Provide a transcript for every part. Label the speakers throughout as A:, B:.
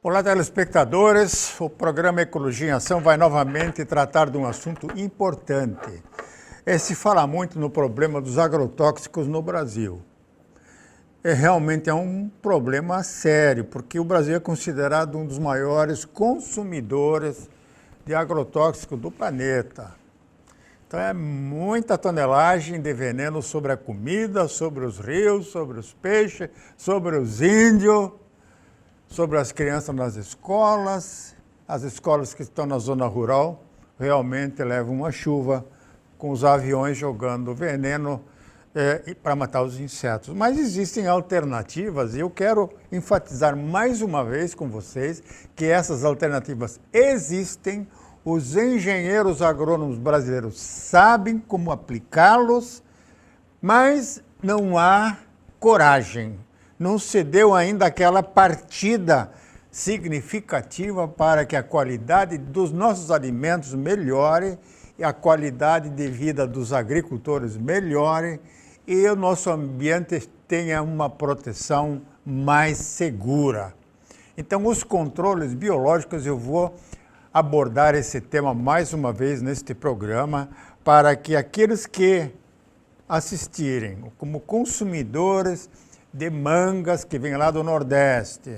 A: Olá, telespectadores. O programa Ecologia em Ação vai novamente tratar de um assunto importante. Se fala muito no problema dos agrotóxicos no Brasil. Realmente é um problema sério, porque o Brasil é considerado um dos maiores consumidores de agrotóxicos do planeta. Então é muita tonelagem de veneno sobre a comida, sobre os rios, sobre os peixes, sobre os índios, sobre as crianças nas escolas. As escolas que estão na zona rural realmente levam uma chuva com os aviões jogando veneno para matar os insetos. Mas existem alternativas e eu quero enfatizar mais uma vez com vocês que essas alternativas existem. Os engenheiros agrônomos brasileiros sabem como aplicá-los, mas não há coragem. Não se deu ainda aquela partida significativa para que a qualidade dos nossos alimentos melhore e a qualidade de vida dos agricultores melhore e o nosso ambiente tenha uma proteção mais segura. Então, os controles biológicos, eu vou abordar esse tema mais uma vez neste programa para que aqueles que assistirem como consumidores de mangas que vêm lá do Nordeste,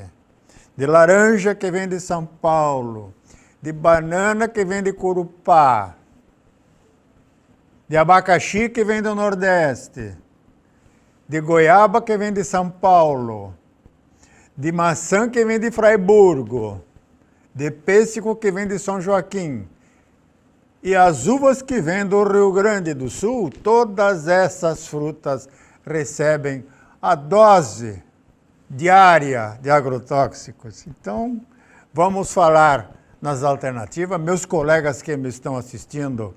A: de laranja que vem de São Paulo, de banana que vem de Corupá, de abacaxi que vem do Nordeste, de goiaba que vem de São Paulo, de maçã que vem de Fraiburgo, de pêssego que vem de São Joaquim, e as uvas que vêm do Rio Grande do Sul, todas essas frutas recebem a dose diária de agrotóxicos. Então, vamos falar nas alternativas. Meus colegas que me estão assistindo,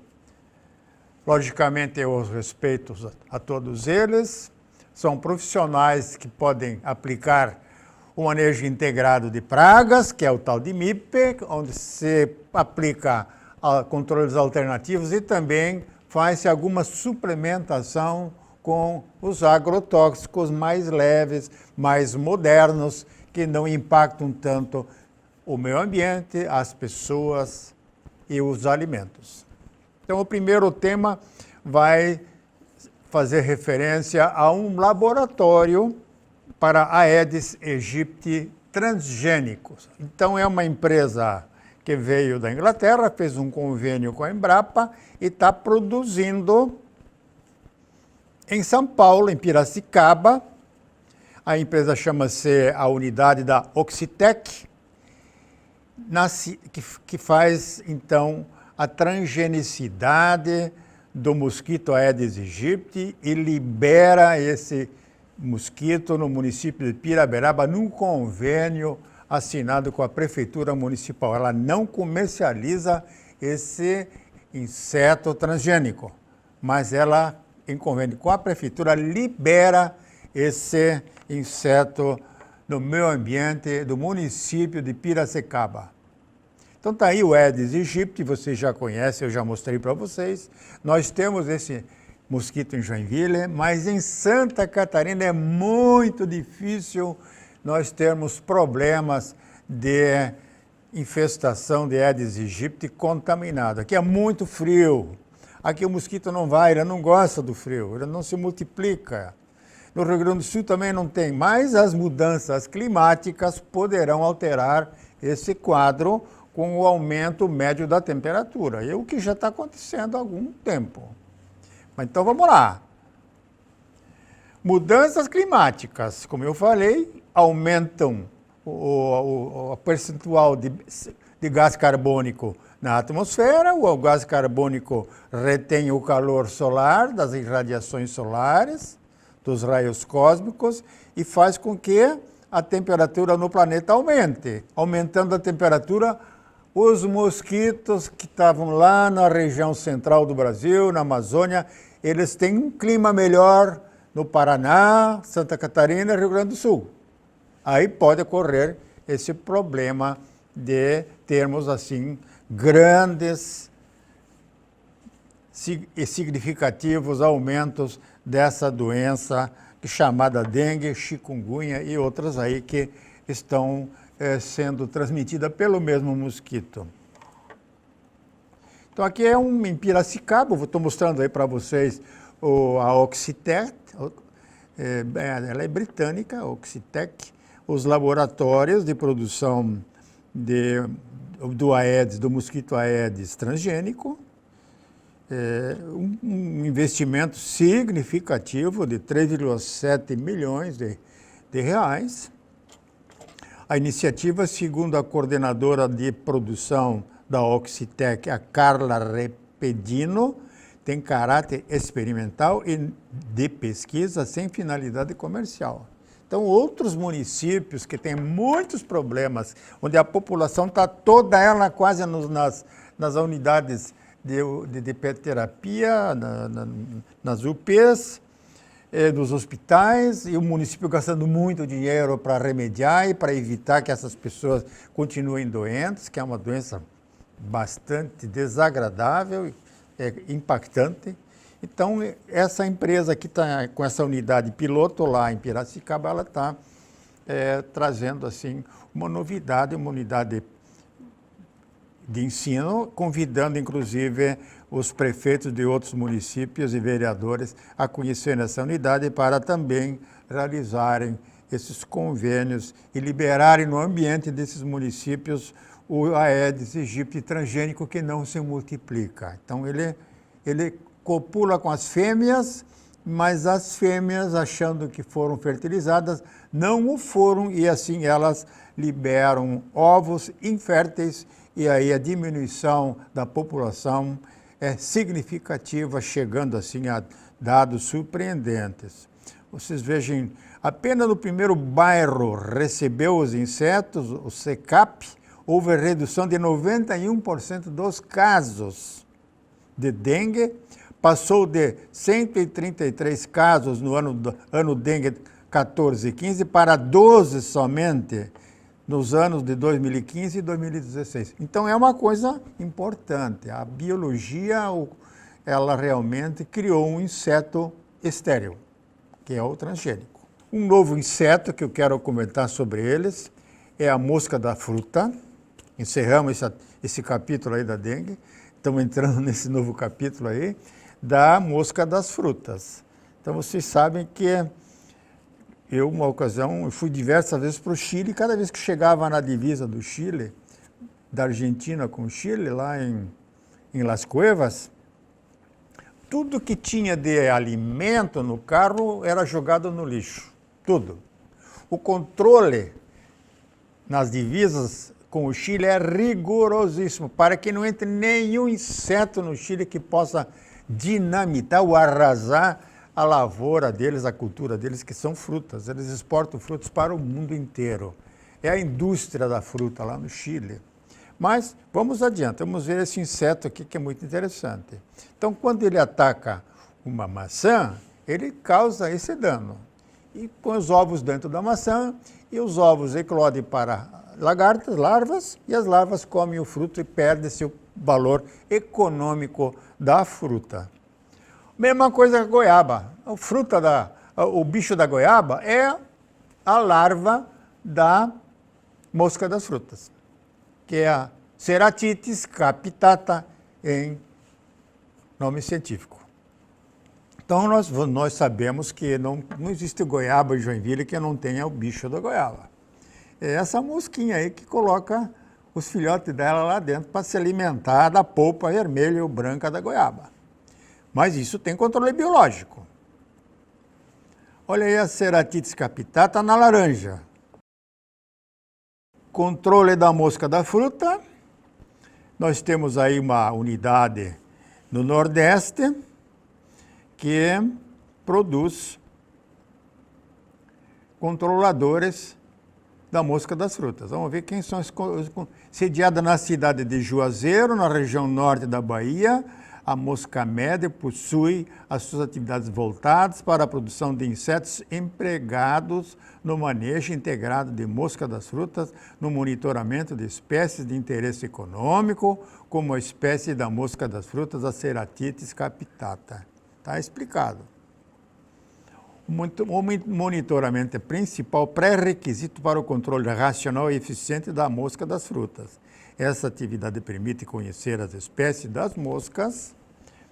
A: logicamente eu os respeito a todos eles, são profissionais que podem aplicar o manejo integrado de pragas, que é o tal de MIP, onde se aplica controles alternativos e também faz-se alguma suplementação com os agrotóxicos mais leves, mais modernos, que não impactam tanto o meio ambiente, as pessoas e os alimentos. Então, o primeiro tema vai fazer referência a um laboratório para Aedes aegypti transgênicos. Então, é uma empresa que veio da Inglaterra, fez um convênio com a Embrapa e está produzindo em São Paulo, em Piracicaba. A empresa chama-se a unidade da Oxitec, que faz, então, a transgenicidade do mosquito Aedes aegypti e libera esse mosquito no município de Piraberaba num convênio assinado com a Prefeitura Municipal. Ela não comercializa esse inseto transgênico, mas ela, em convênio com a Prefeitura, libera esse inseto no meio ambiente do município de Piracicaba. Então está aí o Aedes aegypti, vocês já conhecem, eu já mostrei para vocês. Nós temos esse mosquito em Joinville, mas em Santa Catarina é muito difícil nós termos problemas de infestação de Aedes aegypti contaminado. Aqui é muito frio, aqui o mosquito não vai, ele não gosta do frio, ele não se multiplica. No Rio Grande do Sul também não tem, mas as mudanças climáticas poderão alterar esse quadro com o aumento médio da temperatura, e é o que já está acontecendo há algum tempo. Então vamos lá. Mudanças climáticas, como eu falei, aumentam o percentual de gás carbônico na atmosfera. O gás carbônico retém o calor solar das irradiações solares, dos raios cósmicos, e faz com que a temperatura no planeta aumente. Aumentando a temperatura, os mosquitos que estavam lá na região central do Brasil, na Amazônia, eles têm um clima melhor no Paraná, Santa Catarina e Rio Grande do Sul. Aí pode ocorrer esse problema de termos, assim, grandes e significativos aumentos dessa doença chamada dengue, chikungunya e outras aí que estão sendo transmitidas pelo mesmo mosquito. Então aqui é em Piracicaba, estou mostrando aí para vocês a Oxitec, ela é britânica, a Oxitec, os laboratórios de produção do Aedes, do mosquito Aedes transgênico, um investimento significativo de 3,7 milhões de reais. A iniciativa, segundo a coordenadora de produção da Oxitec, a Carla Repedino, tem caráter experimental e de pesquisa sem finalidade comercial. Então, outros municípios que têm muitos problemas, onde a população está toda ela quase nas unidades de pet-terapia, nas UPs, nos hospitais, e o município gastando muito dinheiro para remediar e para evitar que essas pessoas continuem doentes, que é uma doença bastante desagradável, impactante. Então, essa empresa que está com essa unidade piloto lá em Piracicaba, ela está trazendo assim uma novidade, uma unidade de ensino, convidando inclusive os prefeitos de outros municípios e vereadores a conhecerem essa unidade para também realizarem esses convênios e liberarem no ambiente desses municípios o Aedes aegypti transgênico que não se multiplica. Então ele copula com as fêmeas, mas as fêmeas, achando que foram fertilizadas, não o foram e assim elas liberam ovos inférteis e aí a diminuição da população é significativa, chegando assim a dados surpreendentes. Vocês vejam, apenas no primeiro bairro recebeu os insetos, o SECAP, houve redução de 91% dos casos de dengue, passou de 133 casos no ano dengue 14 e 15 para 12 somente nos anos de 2015 e 2016. Então é uma coisa importante. A biologia, ela realmente criou um inseto estéril, que é o transgênico. Um novo inseto que eu quero comentar sobre eles é a mosca da fruta. Encerramos esse capítulo aí da dengue. Estamos entrando nesse novo capítulo aí da mosca das frutas. Então vocês sabem que eu, uma ocasião, eu fui diversas vezes para o Chile, e cada vez que chegava na divisa do Chile, da Argentina com o Chile, lá em Las Cuevas, tudo que tinha de alimento no carro era jogado no lixo, tudo. O controle nas divisas com o Chile é rigorosíssimo, para que não entre nenhum inseto no Chile que possa dinamitar ou arrasar a lavoura deles, a cultura deles, que são frutas. Eles exportam frutas para o mundo inteiro. É a indústria da fruta lá no Chile. Mas vamos adiante, vamos ver esse inseto aqui que é muito interessante. Então, quando ele ataca uma maçã, ele causa esse dano. E põe os ovos dentro da maçã, e os ovos eclodem para lagartas, larvas, e as larvas comem o fruto e perdem seu valor econômico da fruta. Mesma coisa que a goiaba. O bicho da goiaba é a larva da mosca das frutas, que é a Ceratitis capitata em nome científico. Então nós sabemos que não existe goiaba em Joinville que não tenha o bicho da goiaba. É essa mosquinha aí que coloca os filhotes dela lá dentro para se alimentar da polpa vermelha ou branca da goiaba. Mas isso tem controle biológico. Olha aí a Ceratitis capitata na laranja. Controle da mosca da fruta. Nós temos aí uma unidade no Nordeste que produz controladores da mosca das frutas. Vamos ver quem são sediada na cidade de Juazeiro, na região norte da Bahia. A mosca média possui as suas atividades voltadas para a produção de insetos empregados no manejo integrado de mosca das frutas, no monitoramento de espécies de interesse econômico, como a espécie da mosca das frutas, a Ceratitis capitata. Está explicado. O monitoramento é principal pré-requisito para o controle racional e eficiente da mosca das frutas. Essa atividade permite conhecer as espécies das moscas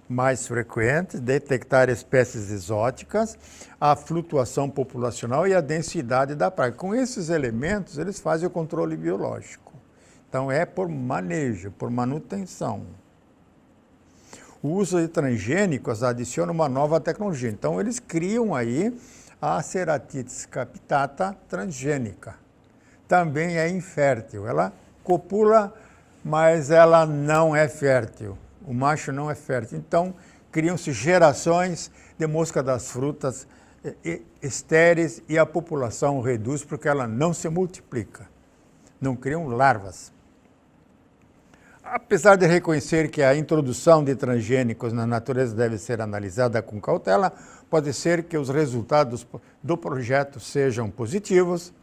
A: mais frequentes, detectar espécies exóticas, a flutuação populacional e a densidade da praga. Com esses elementos, eles fazem o controle biológico. Então, é por manejo, por manutenção. O uso de transgênicos adiciona uma nova tecnologia. Então, eles criam aí a Ceratitis capitata transgênica. Também é infértil. Ela copula, mas ela não é fértil. O macho não é fértil. Então, criam-se gerações de mosca das frutas estéreis e a população reduz porque ela não se multiplica. Não criam larvas. Apesar de reconhecer que a introdução de transgênicos na natureza deve ser analisada com cautela, pode ser que os resultados do projeto sejam positivos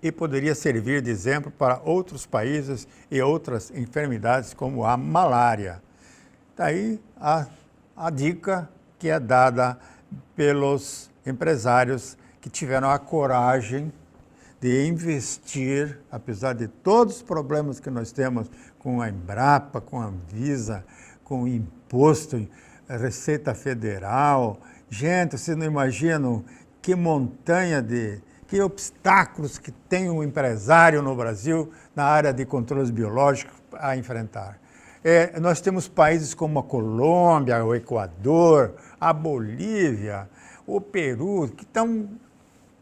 A: e poderia servir de exemplo para outros países e outras enfermidades como a malária. Daí a dica que é dada pelos empresários que tiveram a coragem de investir, apesar de todos os problemas que nós temos com a Embrapa, com a Anvisa, com o imposto, a Receita Federal. Gente, vocês não imaginam que montanha que obstáculos que tem um empresário no Brasil na área de controles biológicos a enfrentar. Nós temos países como a Colômbia, o Equador, a Bolívia, o Peru, que estão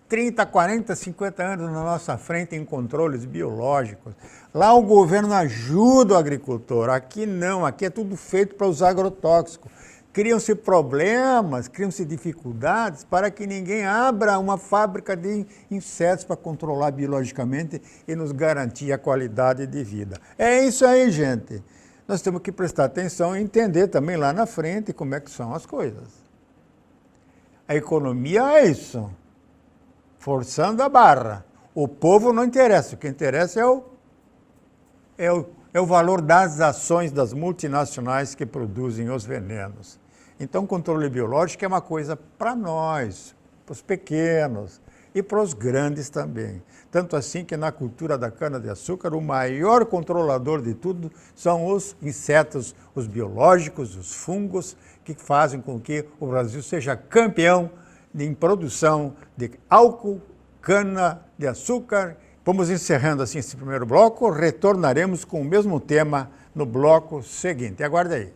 A: 30, 40, 50 anos na nossa frente em controles biológicos. Lá o governo ajuda o agricultor, aqui não, aqui é tudo feito para os agrotóxicos. Criam-se problemas, criam-se dificuldades para que ninguém abra uma fábrica de insetos para controlar biologicamente e nos garantir a qualidade de vida. É isso aí, gente. Nós temos que prestar atenção e entender também lá na frente como é que são as coisas. A economia é isso. Forçando a barra. O povo não interessa, o que interessa é o valor das ações das multinacionais que produzem os venenos. Então, o controle biológico é uma coisa para nós, para os pequenos e para os grandes também. Tanto assim que na cultura da cana-de-açúcar, o maior controlador de tudo são os insetos, os biológicos, os fungos, que fazem com que o Brasil seja campeão em produção de álcool, cana-de-açúcar. Vamos encerrando assim esse primeiro bloco, retornaremos com o mesmo tema no bloco seguinte. Aguarde aí.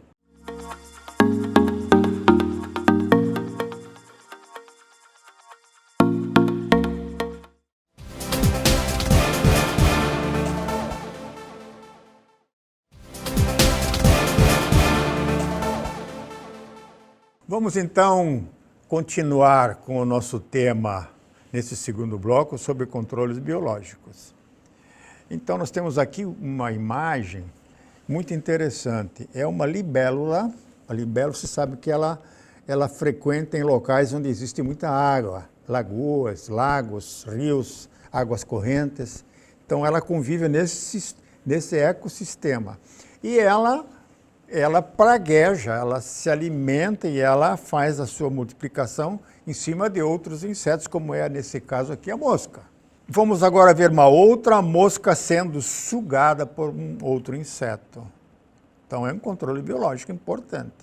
A: Vamos então continuar com o nosso tema nesse segundo bloco sobre controles biológicos. Então nós temos aqui uma imagem muito interessante. É uma libélula. A libélula, você sabe que ela frequenta em locais onde existe muita água, lagoas, lagos, rios, águas correntes. Então ela convive nesse ecossistema. E ela pragueja, ela se alimenta e ela faz a sua multiplicação em cima de outros insetos, como é nesse caso aqui a mosca. Vamos agora ver uma outra mosca sendo sugada por um outro inseto. Então é um controle biológico importante.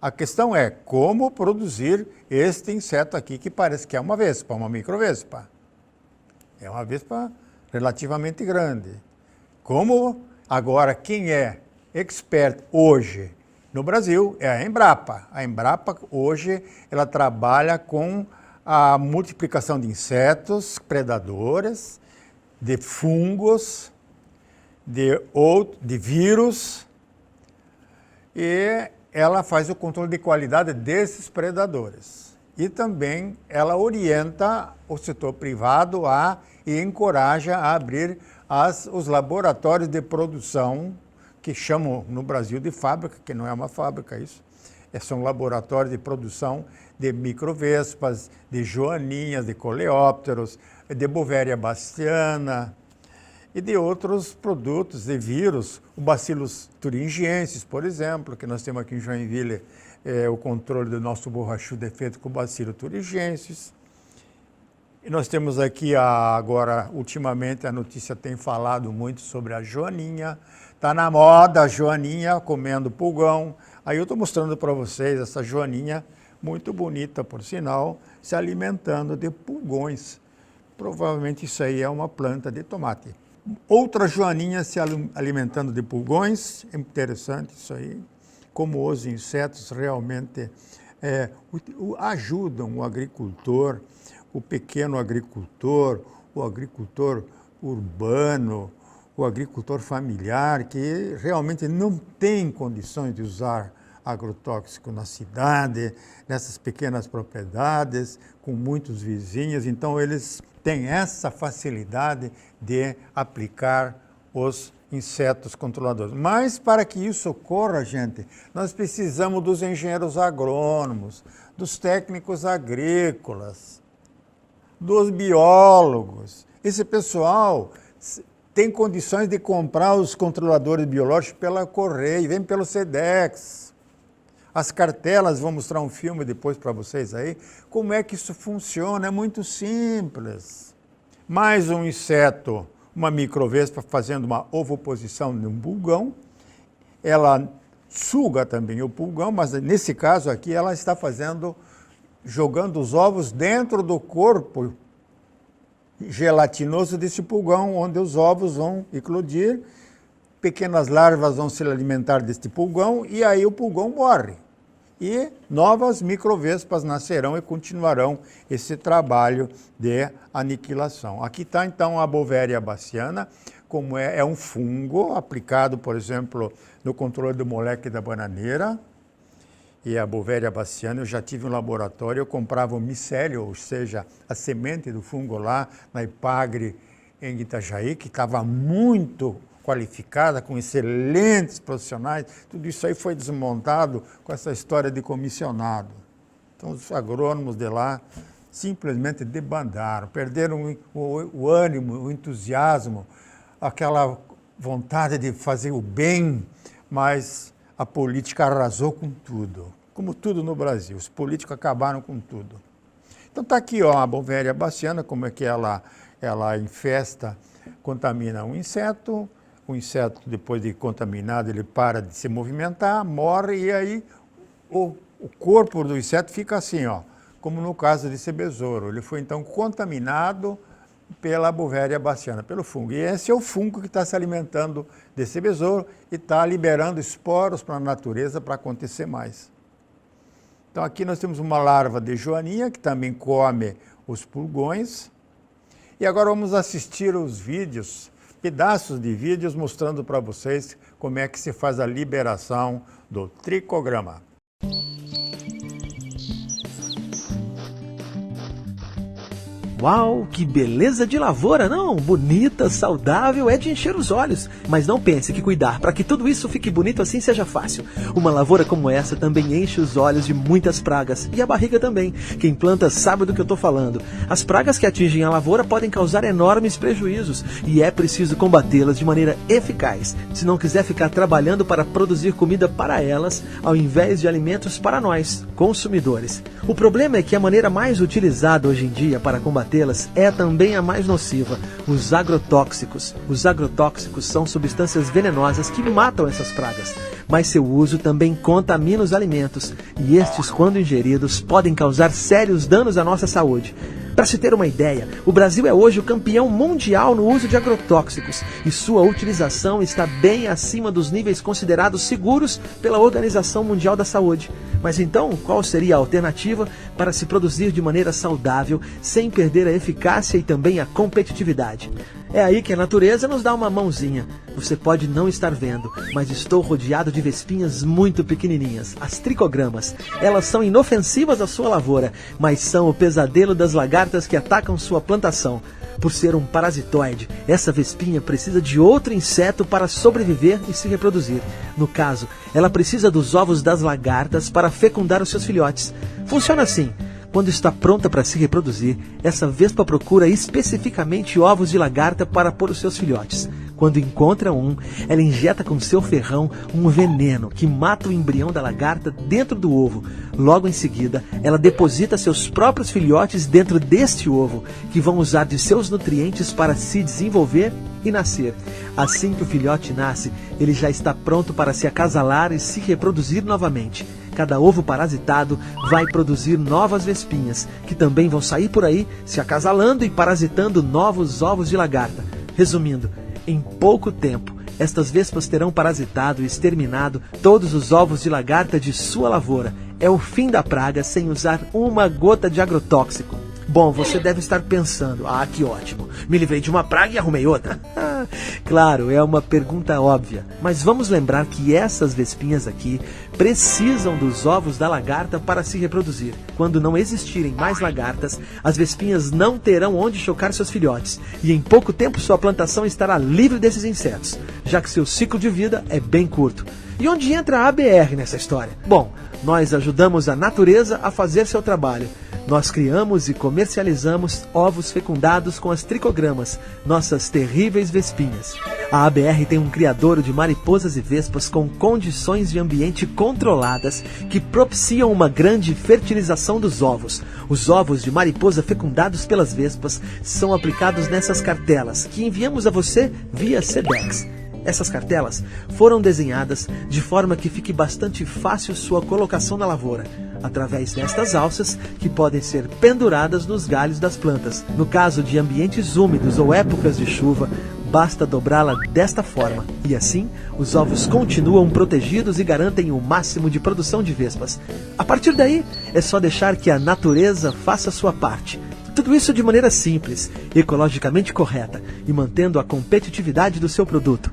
A: A questão é como produzir este inseto aqui, que parece que é uma vespa, uma microvespa. É uma vespa relativamente grande. Como agora quem é expert hoje no Brasil é a Embrapa. A Embrapa hoje ela trabalha com a multiplicação de insetos predadores, de fungos, de vírus, e ela faz o controle de qualidade desses predadores. E também ela orienta o setor privado e encoraja a abrir os laboratórios de produção, que chamam no Brasil de fábrica, que não é uma fábrica isso, são laboratórios de produção de microvespas, de joaninhas, de coleópteros, de Bovéria bastiana e de outros produtos de vírus, o Bacillus thuringiensis, por exemplo, que nós temos aqui em Joinville, o controle do nosso borrachudo é feito com Bacillus thuringiensis. E nós temos aqui agora, ultimamente, a notícia tem falado muito sobre a joaninha. Está na moda a joaninha comendo pulgão. Aí eu estou mostrando para vocês essa joaninha, muito bonita, por sinal, se alimentando de pulgões. Provavelmente isso aí é uma planta de tomate. Outra joaninha se alimentando de pulgões, é interessante isso aí. Como os insetos realmente ajudam o agricultor, o pequeno agricultor, o agricultor urbano, o agricultor familiar, que realmente não tem condições de usar agrotóxico na cidade, nessas pequenas propriedades, com muitos vizinhos. Então, eles têm essa facilidade de aplicar os insetos controladores. Mas, para que isso ocorra, gente, nós precisamos dos engenheiros agrônomos, dos técnicos agrícolas, dos biólogos. Esse pessoal tem condições de comprar os controladores biológicos pela Correia, vem pelo Sedex. As cartelas, vou mostrar um filme depois para vocês aí, como é que isso funciona, é muito simples. Mais um inseto, uma microvespa fazendo uma ovoposição de um pulgão, ela suga também o pulgão, mas nesse caso aqui ela está jogando os ovos dentro do corpo gelatinoso desse pulgão, onde os ovos vão eclodir, pequenas larvas vão se alimentar deste pulgão e aí o pulgão morre. E novas microvespas nascerão e continuarão esse trabalho de aniquilação. Aqui está então a Beauveria baciana, como é um fungo aplicado, por exemplo, no controle do moleque da bananeira. E a Beauveria baciana, eu já tive um laboratório, eu comprava o micélio, ou seja, a semente do fungo lá na Ipagre, em Itajaí, que estava muito qualificada, com excelentes profissionais. Tudo isso aí foi desmontado com essa história de comissionado. Então, os agrônomos de lá simplesmente debandaram, perderam o ânimo, o entusiasmo, aquela vontade de fazer o bem, mas a política arrasou com tudo, como tudo no Brasil. Os políticos acabaram com tudo. Então está aqui ó, a Beauveria baciana, como é que ela infesta, contamina um inseto. O inseto, depois de contaminado, ele para de se movimentar, morre e aí o corpo do inseto fica assim, ó, como no caso desse besouro. Ele foi então contaminado pela Beauveria baciana, pelo fungo. E esse é o fungo que está se alimentando desse besouro e está liberando esporos para a natureza para acontecer mais. Então aqui nós temos uma larva de joaninha que também come os pulgões. E agora vamos assistir os vídeos, pedaços de vídeos mostrando para vocês como é que se faz a liberação do tricograma.
B: Uau, que beleza de lavoura, não? Bonita, saudável, é de encher os olhos. Mas não pense que cuidar para que tudo isso fique bonito assim seja fácil. Uma lavoura como essa também enche os olhos de muitas pragas. E a barriga também. Quem planta sabe do que eu estou falando. As pragas que atingem a lavoura podem causar enormes prejuízos. E é preciso combatê-las de maneira eficaz. Se não quiser ficar trabalhando para produzir comida para elas, ao invés de alimentos para nós, consumidores. O problema é que a maneira mais utilizada hoje em dia para combater é também a mais nociva, os agrotóxicos. Os agrotóxicos são substâncias venenosas que matam essas pragas, mas seu uso também contamina os alimentos, e estes, quando ingeridos, podem causar sérios danos à nossa saúde. Para se ter uma ideia, o Brasil é hoje o campeão mundial no uso de agrotóxicos e sua utilização está bem acima dos níveis considerados seguros pela Organização Mundial da Saúde. Mas então, qual seria a alternativa para se produzir de maneira saudável, sem perder a eficácia e também a competitividade? É aí que a natureza nos dá uma mãozinha. Você pode não estar vendo, mas estou rodeado de vespinhas muito pequenininhas, as tricogramas. Elas são inofensivas à sua lavoura, mas são o pesadelo das lagartas que atacam sua plantação. Por ser um parasitoide, essa vespinha precisa de outro inseto para sobreviver e se reproduzir. No caso, ela precisa dos ovos das lagartas para fecundar os seus filhotes. Funciona assim. Quando está pronta para se reproduzir, essa vespa procura especificamente ovos de lagarta para pôr os seus filhotes. Quando encontra um, ela injeta com seu ferrão um veneno que mata o embrião da lagarta dentro do ovo. Logo em seguida, ela deposita seus próprios filhotes dentro deste ovo, que vão usar de seus nutrientes para se desenvolver e nascer. Assim que o filhote nasce, ele já está pronto para se acasalar e se reproduzir novamente. Cada ovo parasitado vai produzir novas vespinhas, que também vão sair por aí se acasalando e parasitando novos ovos de lagarta. Resumindo, em pouco tempo, estas vespas terão parasitado e exterminado todos os ovos de lagarta de sua lavoura. É o fim da praga sem usar uma gota de agrotóxico. Bom, você deve estar pensando, que ótimo, me livrei de uma praga e arrumei outra. Claro, é uma pergunta óbvia, mas vamos lembrar que essas vespinhas aqui precisam dos ovos da lagarta para se reproduzir. Quando não existirem mais lagartas, as vespinhas não terão onde chocar seus filhotes, e em pouco tempo sua plantação estará livre desses insetos, já que seu ciclo de vida é bem curto. E onde entra a ABR nessa história? Bom, nós ajudamos a natureza a fazer seu trabalho. Nós criamos e comercializamos ovos fecundados com as tricogramas, nossas terríveis vespinhas. A ABR tem um criadouro de mariposas e vespas com condições de ambiente controladas que propiciam uma grande fertilização dos ovos. Os ovos de mariposa fecundados pelas vespas são aplicados nessas cartelas, que enviamos a você via Sedex. Essas cartelas foram desenhadas de forma que fique bastante fácil sua colocação na lavoura, através destas alças que podem ser penduradas nos galhos das plantas. No caso de ambientes úmidos ou épocas de chuva, basta dobrá-la desta forma, e assim os ovos continuam protegidos e garantem o máximo de produção de vespas. A partir daí, é só deixar que a natureza faça a sua parte. Tudo isso de maneira simples, ecologicamente correta e mantendo a competitividade do seu produto.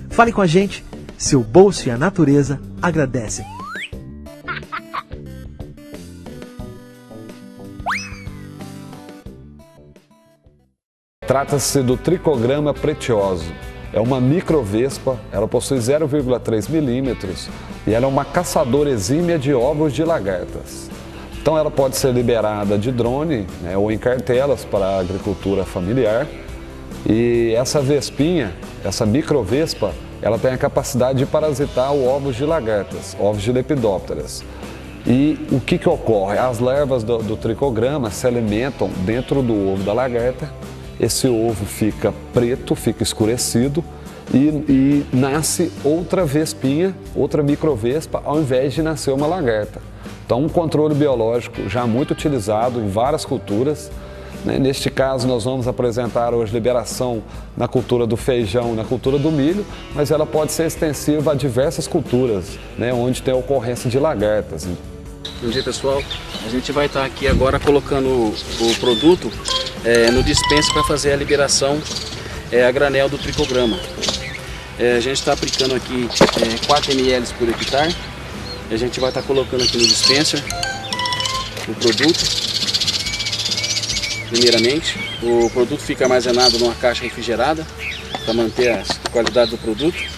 B: Fale com a gente, seu bolso e a natureza agradecem.
C: Trata-se do Trichograma pretioso. É uma microvespa, ela possui 0,3 milímetros e ela é uma caçadora exímia de ovos de lagartas. Então ela pode ser liberada de drone, né, ou em cartelas para a agricultura familiar. E essa vespinha, essa microvespa, ela tem a capacidade de parasitar os ovos de lagartas, ovos de lepidópteras. E o que ocorre? As larvas do trichograma se alimentam dentro do ovo da lagarta. Esse ovo fica preto, fica escurecido e nasce outra vespinha, outra microvespa, ao invés de nascer uma lagarta. Então, um controle biológico já muito utilizado em várias culturas. Neste caso, nós vamos apresentar hoje liberação na cultura do feijão, na cultura do milho, mas ela pode ser extensiva a diversas culturas, onde tem ocorrência de lagartas.
D: Bom dia, pessoal. A gente vai estar aqui agora colocando o produto no dispenser para fazer a liberação a granel do trichograma. A gente está aplicando aqui 4 ml por hectare. A gente vai estar colocando aqui no dispenser o produto. Primeiramente, o produto fica armazenado numa caixa refrigerada para manter a qualidade do produto.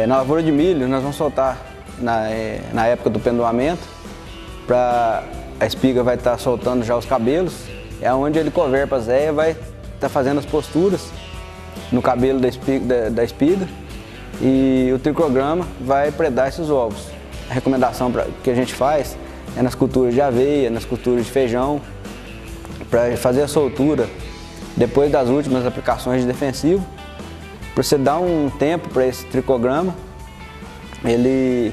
E: Na lavoura de milho, nós vamos soltar na época do pendoamento, a espiga vai estar soltando já os cabelos, é onde ele coverpa as eias, vai estar fazendo as posturas no cabelo da espiga e o trichograma vai predar esses ovos. A recomendação que a gente faz é nas culturas de aveia, nas culturas de feijão, para fazer a soltura depois das últimas aplicações de defensivo, para você dar um tempo para esse trichograma, ele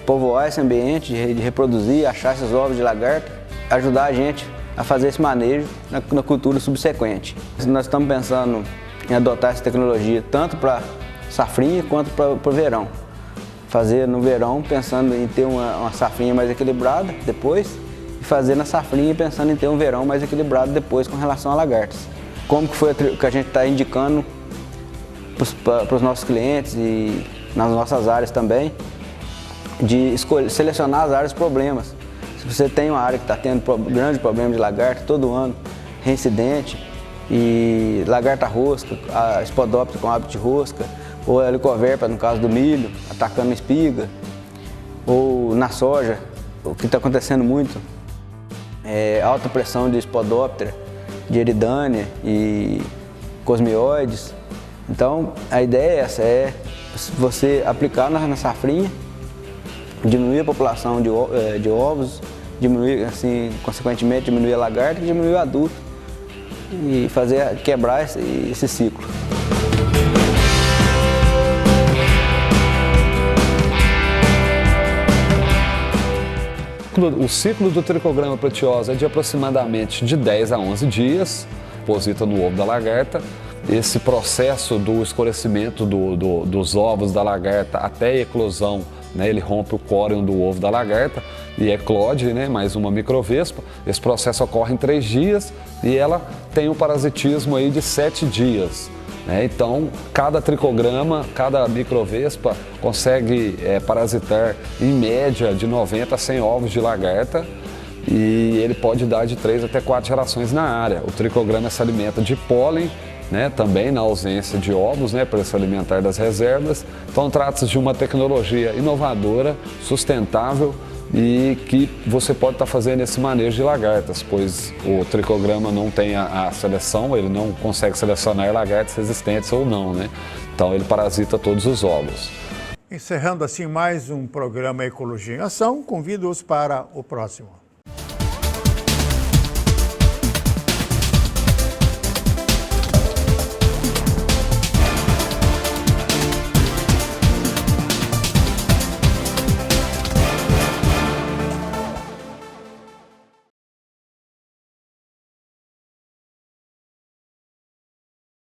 E: povoar esse ambiente, de reproduzir, achar esses ovos de lagarta, ajudar a gente a fazer esse manejo na cultura subsequente. Nós estamos pensando em adotar essa tecnologia, tanto para safrinha quanto para o verão. Fazer no verão pensando em ter uma safrinha mais equilibrada depois, e fazer na safrinha pensando em ter um verão mais equilibrado depois com relação a lagartas. Como que foi que a gente está indicando para os nossos clientes e nas nossas áreas também, de selecionar as áreas de problemas. Se você tem uma área que está tendo grande problema de lagarta todo ano, reincidente, e lagarta rosca, a Spodoptera com hábito de rosca, ou a Helicoverpa, no caso do milho, atacando espiga, ou na soja, o que está acontecendo muito é alta pressão de Spodoptera, de eridânia e cosmioides. Então, a ideia é essa, é você aplicar na safrinha, diminuir a população de ovos, diminuir, assim, consequentemente, diminuir a lagarta e diminuir o adulto e quebrar esse ciclo.
C: O ciclo do tricograma pretiosa é de aproximadamente de 10 a 11 dias, deposita no ovo da lagarta. Esse processo do escurecimento dos ovos da lagarta até a eclosão, né, ele rompe o córion do ovo da lagarta e eclode, né, mais uma microvespa. Esse processo ocorre em 3 dias e ela tem um parasitismo aí de 7 dias. Então, cada tricograma, cada microvespa consegue parasitar em média de 90 a 100 ovos de lagarta e ele pode dar de 3 até 4 gerações na área. O tricograma se alimenta de pólen, né, também na ausência de ovos, né, para se alimentar das reservas. Então, trata-se de uma tecnologia inovadora, sustentável e que você pode estar fazendo esse manejo de lagartas, pois o tricograma não tem a seleção, ele não consegue selecionar lagartas resistentes ou não, né? Então ele parasita todos os ovos.
A: Encerrando assim mais um programa Ecologia em Ação, convido-os para o próximo.